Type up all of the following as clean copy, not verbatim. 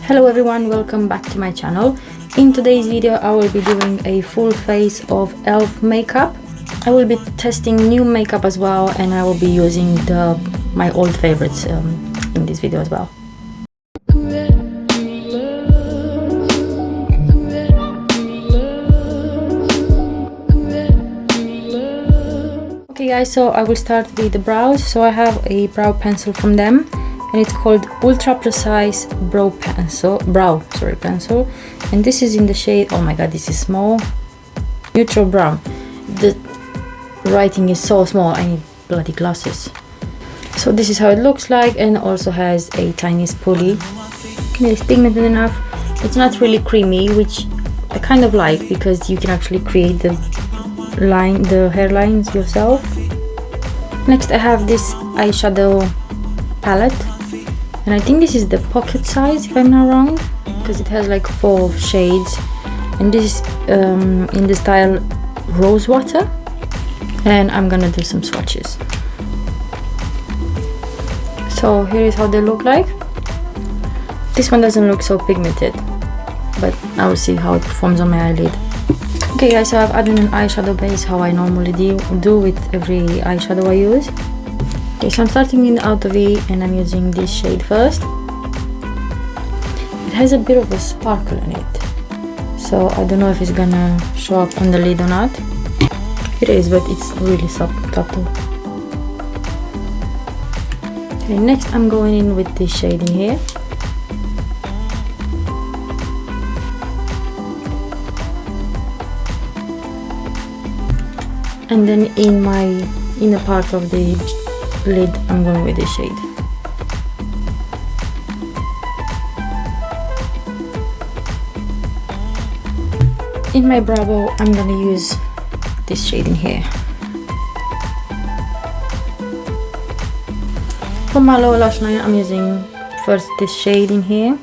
Hello everyone, welcome back to my channel. In today's video I will be doing a full face of ELF makeup. I will be testing new makeup as well, and I will be using my old favorites in this video as well. Okay guys, so I will start with the brows. So I have a brow pencil from them, and it's called Ultra Precise Brow Pencil, and this is in the shade, oh my god, this is small, neutral brown. The writing is so small, I need bloody glasses. So this is how it looks like, and also has a tiny spoolie. It's pigmented enough. It's not really creamy, which I kind of like because you can actually create the hairlines yourself. Next I have this eyeshadow palette, and I think this is the pocket size if I'm not wrong, because it has like 4 shades, and this is in the style Rose Water, and I'm gonna do some swatches. So here is how they look like. This one doesn't look so pigmented, but I will see how it performs on my eyelid. Okay guys, so I've added an eyeshadow base how I normally do with every eyeshadow I use. Okay, so I'm starting in the outer V, and I'm using this shade first. It has a bit of a sparkle in it, so I don't know if it's gonna show up on the lid or not. It is, but it's really subtle. Okay, next I'm going in with this shade in here. And then in my inner part of the lid, I'm going with this shade. In my brow bone, I'm gonna use this shade in here. For my lower lash line, I'm using first this shade in here.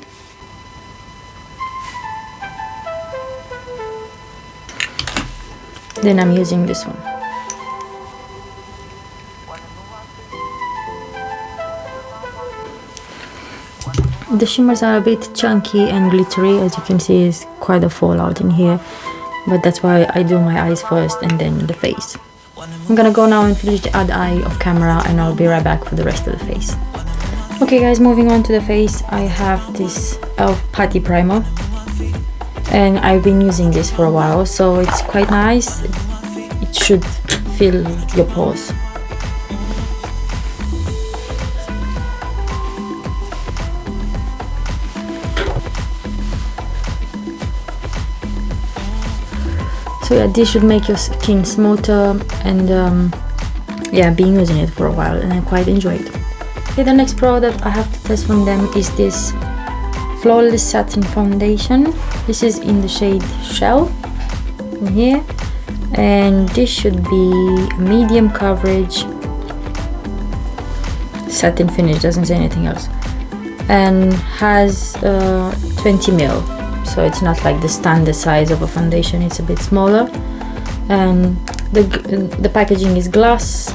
Then I'm using this one. The shimmers are a bit chunky and glittery, as you can see. Is quite a fallout in here, but that's why I do my eyes first and then the face. I'm gonna go now and finish the other eye off camera, and I'll be right back for the rest of the face. Okay guys, moving on to the face, I have this ELF Putty primer, and I've been using this for a while, so it's quite nice. It should fill your pores. So yeah, this should make your skin smoother, and yeah, I've been using it for a while and I quite enjoy it. Okay, the next product I have to test from them is this Flawless Satin Foundation. This is in the shade Shell in here, and this should be medium coverage satin finish, doesn't say anything else, and has 20 ml. So it's not like the standard size of a foundation, it's a bit smaller, and the packaging is glass.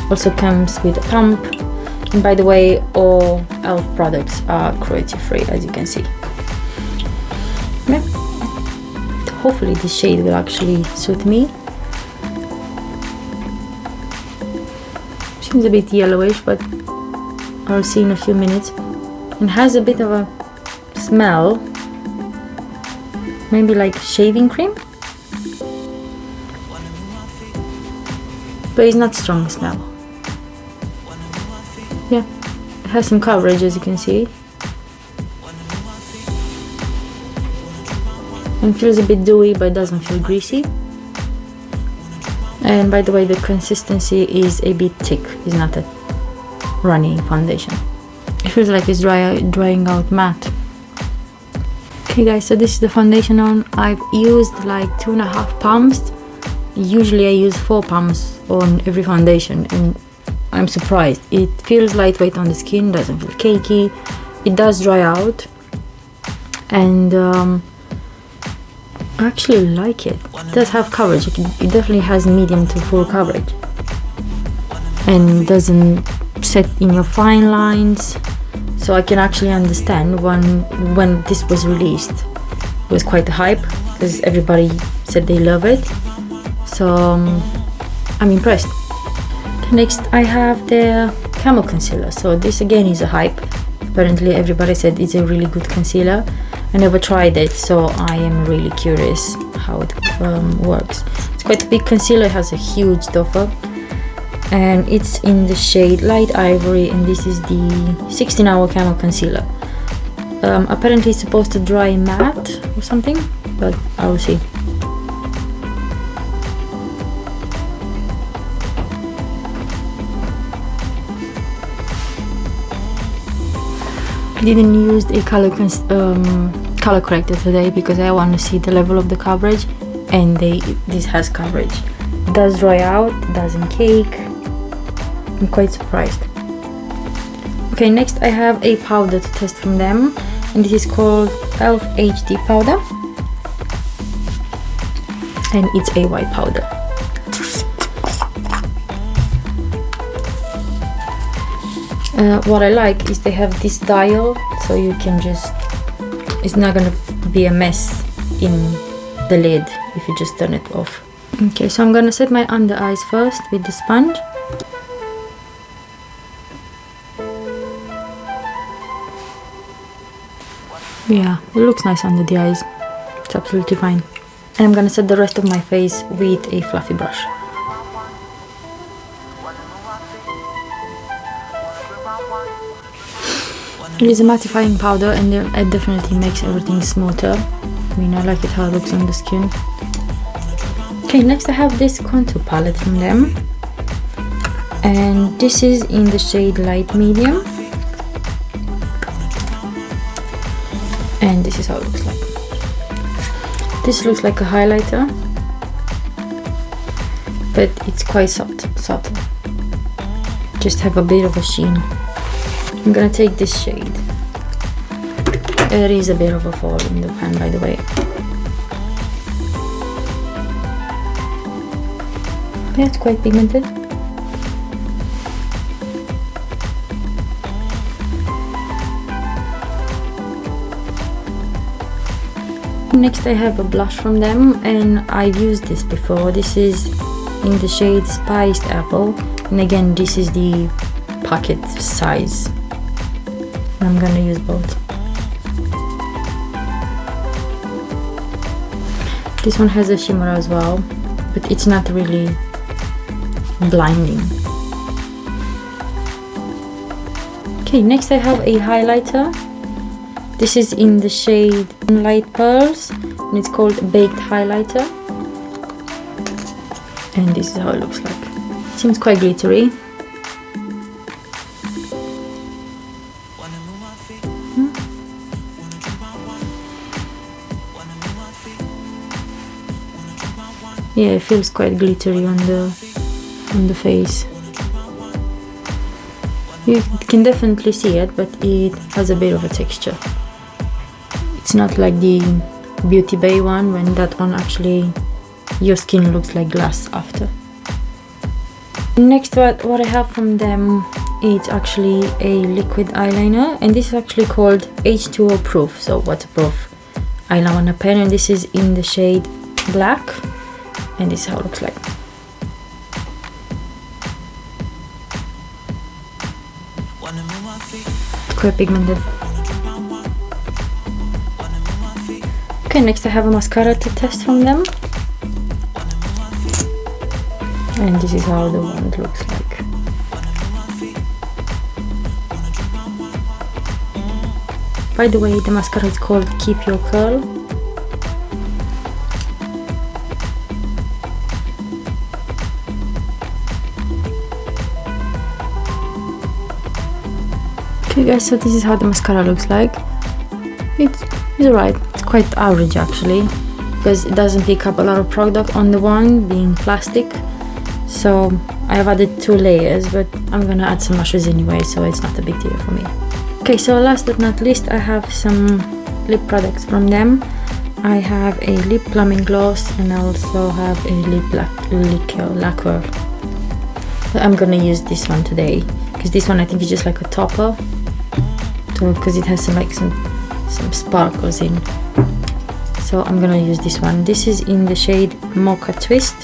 Also comes with a pump, and by the way, all ELF products are cruelty free, as you can see. Yeah. Hopefully this shade will actually suit me. Seems a bit yellowish, but I'll see in a few minutes. It has a bit of a smell, maybe like shaving cream, but it's not strong smell. Yeah, it has some coverage, as you can see, and feels a bit dewy, but doesn't feel greasy. And by the way, the consistency is a bit thick, it's not a runny foundation. It feels like it's drying out matte. Okay guys, so this is the foundation on. I've used like 2.5 pumps. Usually I use 4 pumps on every foundation, and I'm surprised. It feels lightweight on the skin, doesn't feel cakey. It does dry out, and I actually like it. It does have coverage. It definitely has medium to full coverage, and doesn't set in your fine lines. so I can actually understand when this was released. It was quite a hype because everybody said they love it, so I'm impressed. Next I have the CAMO concealer. So this again is a hype. Apparently everybody said it's a really good concealer. I never tried it, so I am really curious how it works. It's quite a big concealer, it has a huge doe, and it's in the shade Light Ivory, and this is the 16-hour CAMO concealer. Apparently it's supposed to dry matte or something, but I will see. I didn't use a color corrector today because I want to see the level of the coverage, and this has coverage. It does dry out, it doesn't cake. I'm quite surprised. Okay, next I have a powder to test from them, and this is called Elf HD powder, and it's a white powder. What I like is they have this dial, so you can just, it's not gonna be a mess in the lid if you just turn it off. Okay, so I'm gonna set my under eyes first with the sponge. Yeah, it looks nice under the eyes. It's absolutely fine. And I'm gonna set the rest of my face with a fluffy brush. It is a mattifying powder, and it definitely makes everything smoother. I mean, I like it how it looks on the skin. Okay, next I have this contour palette from them, and this is in the shade Light Medium, and this is how it looks like. This looks like a highlighter, but it's quite subtle. Just have a bit of a sheen. I'm gonna take this shade. There is a bit of a fall in the pan, by the way. Yeah, it's quite pigmented. Next I have a blush from them, and I've used this before. This is in the shade Spiced Apple, and again this is the pocket size. I'm gonna use both. This one has a shimmer as well, but it's not really blinding. Okay, next I have a highlighter. This is in the shade Light Pearls, and it's called Baked Highlighter. And this is how it looks like. It seems quite glittery. Yeah, it feels quite glittery on the face. You can definitely see it, but it has a bit of a texture. It's not like the Beauty Bay one, when that one actually, your skin looks like glass after. Next, what I have from them, it's actually a liquid eyeliner, and this is actually called H2O Proof, so waterproof eyeliner pen, and this is in the shade Black. And this is how it looks like. Quite pigmented. Okay, next I have a mascara to test from them. And this is how the wand looks like. By the way, the mascara is called Keep Your Curl. Okay guys, so this is how the mascara looks like. It's alright, it's quite average actually, because it doesn't pick up a lot of product on the one, being plastic. So I have added 2 layers, but I'm gonna add some lashes anyway, so it's not a big deal for me. Okay, so last but not least, I have some lip products from them. I have a lip plumbing gloss, and I also have a lip lacquer. I'm gonna use this one today, because this one I think is just like a topper so because it has some sparkles in. So I'm gonna use this one. This is in the shade Mocha Twist,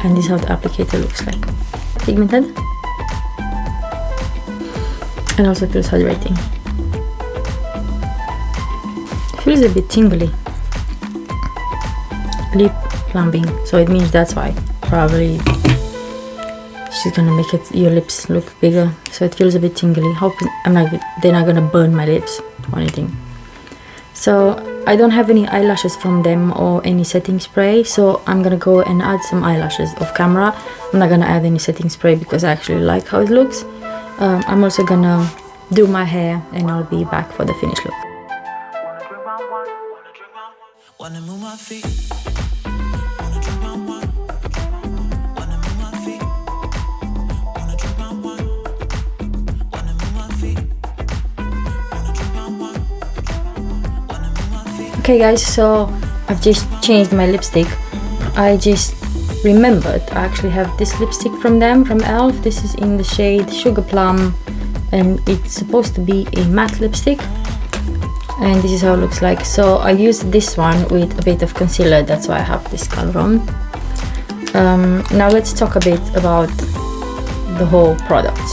and this is how the applicator looks like. Pigmented, and also feels hydrating. Feels a bit tingly. Lip plumping, so it means that's why. Probably she's gonna make your lips look bigger, so it feels a bit tingly. Hoping they're not gonna burn my lips or anything. So I don't have any eyelashes from them or any setting spray, so I'm gonna go and add some eyelashes off camera. I'm not gonna add any setting spray because I actually like how it looks. I'm also gonna do my hair and I'll be back for the finished look. Okay guys, so I've just changed my lipstick. I just remembered I actually have this lipstick from them, from ELF. This is in the shade Sugarplum, and it's supposed to be a matte lipstick. And this is how it looks like. So I used this one with a bit of concealer, that's why I have this color on. Now let's talk a bit about the whole product.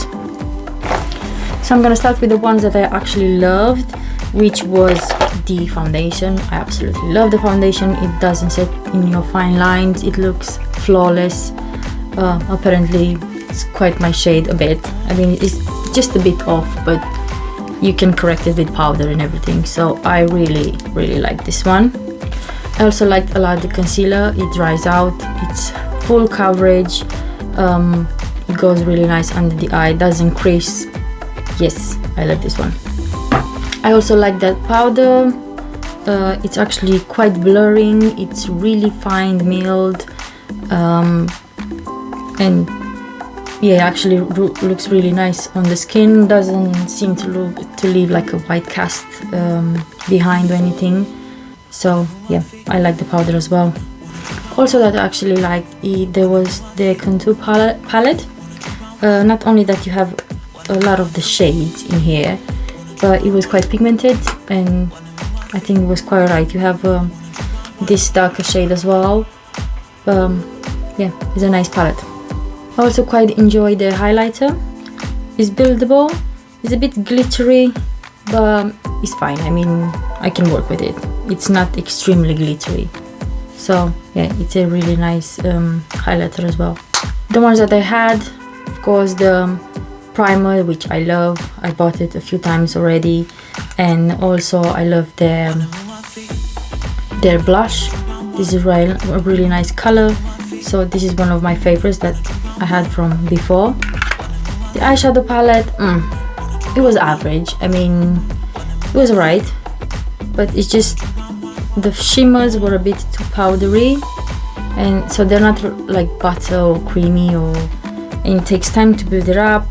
So I'm gonna start with the ones that I actually loved, which was the foundation. I absolutely love the foundation. It doesn't set in your fine lines, it looks flawless. Apparently it's quite my shade a bit. I mean, it's just a bit off, but you can correct it with powder and everything. So I really like this one. I also liked a lot the concealer. It dries out, it's full coverage, it goes really nice under the eye, doesn't crease. Yes, I love this one. I also like that powder. It's actually quite blurring, it's really fine milled, and yeah, actually looks really nice on the skin. Doesn't seem to leave like a white cast behind or anything. So yeah, I like the powder as well. Also that I actually like, there was the contour palette. Not only that you have a lot of the shades in here, but it was quite pigmented, and I think it was quite right. You have this darker shade as well. Yeah, it's a nice palette. I also quite enjoy the highlighter. It's buildable, it's a bit glittery, but it's fine. I mean, I can work with it. It's not extremely glittery. So yeah, it's a really nice highlighter as well. The ones that I had, of course, the primer, which I love. I bought it a few times already, and also I love their blush. This is a really nice color, so this is one of my favorites that I had from before. The eyeshadow palette, it was average. I mean, it was alright, but it's just the shimmers were a bit too powdery, and so they're not like butter or creamy, and it takes time to build it up,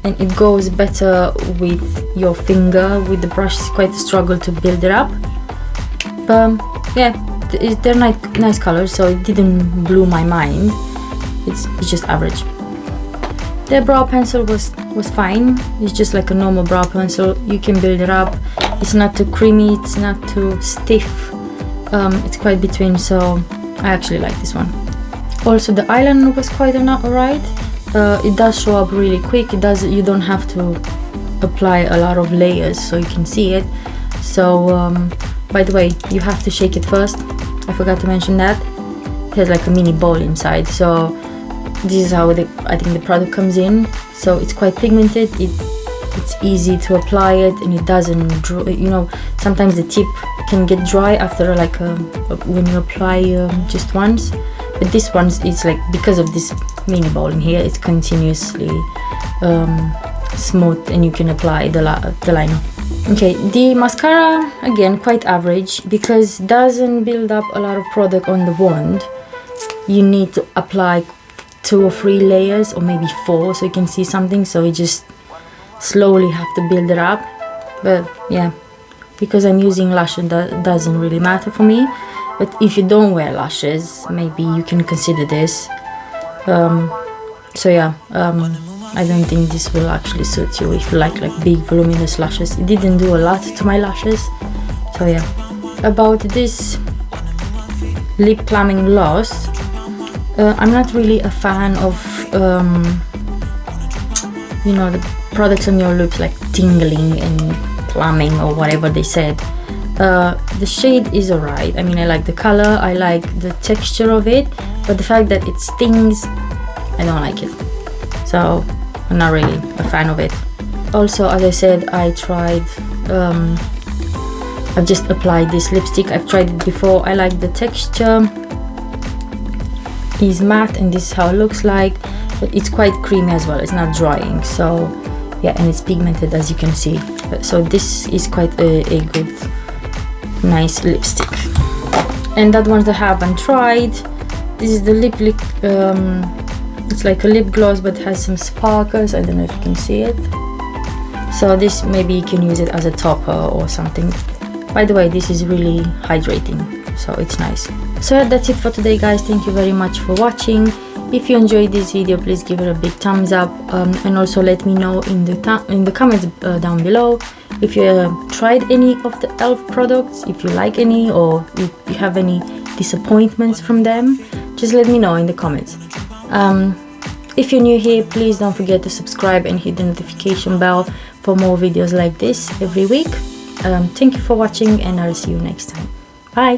and it goes better with your finger. With the brush, it's quite a struggle to build it up. But yeah, they're nice colors, so it didn't blow my mind. It's just average. The brow pencil was fine. It's just like a normal brow pencil. You can build it up. It's not too creamy, it's not too stiff. It's quite between, so I actually like this one. Also the eyeliner was quite alright. It does show up really quick. You don't have to apply a lot of layers so you can see it. So by the way, you have to shake it first. I forgot to mention that. It has like a mini bowl inside, so this is how I think the product comes in. So it's quite pigmented, it's easy to apply it, and it doesn't dry. You know, sometimes the tip can get dry after like when you apply just once, but this one is like, because of this mini bowl in here, it's continuously smooth, and you can apply the liner. Okay, the mascara, again, quite average, because it doesn't build up a lot of product on the wand. You need to apply 2 or 3 layers, or maybe 4, so you can see something. So you just slowly have to build it up. But yeah, because I'm using lashes, that doesn't really matter for me. But if you don't wear lashes, maybe you can consider this. So yeah, I don't think this will actually suit you if you like big voluminous lashes. It didn't do a lot to my lashes, so yeah. About this lip plumbing gloss, I'm not really a fan of you know, the products on your lips like tingling and plumbing or whatever they said. The shade is alright. I mean, I like the color, I like the texture of it, but the fact that it stings, I don't like it. So I'm not really a fan of it. Also, as I said, I tried I've just applied this lipstick. I've tried it before. I like the texture. It's matte and this is how it looks like, but it's quite creamy as well. It's not drying, so yeah, and it's pigmented as you can see. So this is quite a good, nice lipstick. And that one that I haven't tried, this is the it's like a lip gloss but has some sparkles. I don't know if you can see it. So this, maybe you can use it as a topper or something. By the way, this is really hydrating, so it's nice. So yeah, that's it for today, guys. Thank you very much for watching. If you enjoyed this video, please give it a big thumbs up, and also let me know in the comments down below if you tried any of the e.l.f. products, if you like any, or if you have any disappointments from them. Just let me know in the comments. If you're new here, please don't forget to subscribe and hit the notification bell for more videos like this every week. Thank you for watching, and I'll see you next time. Bye!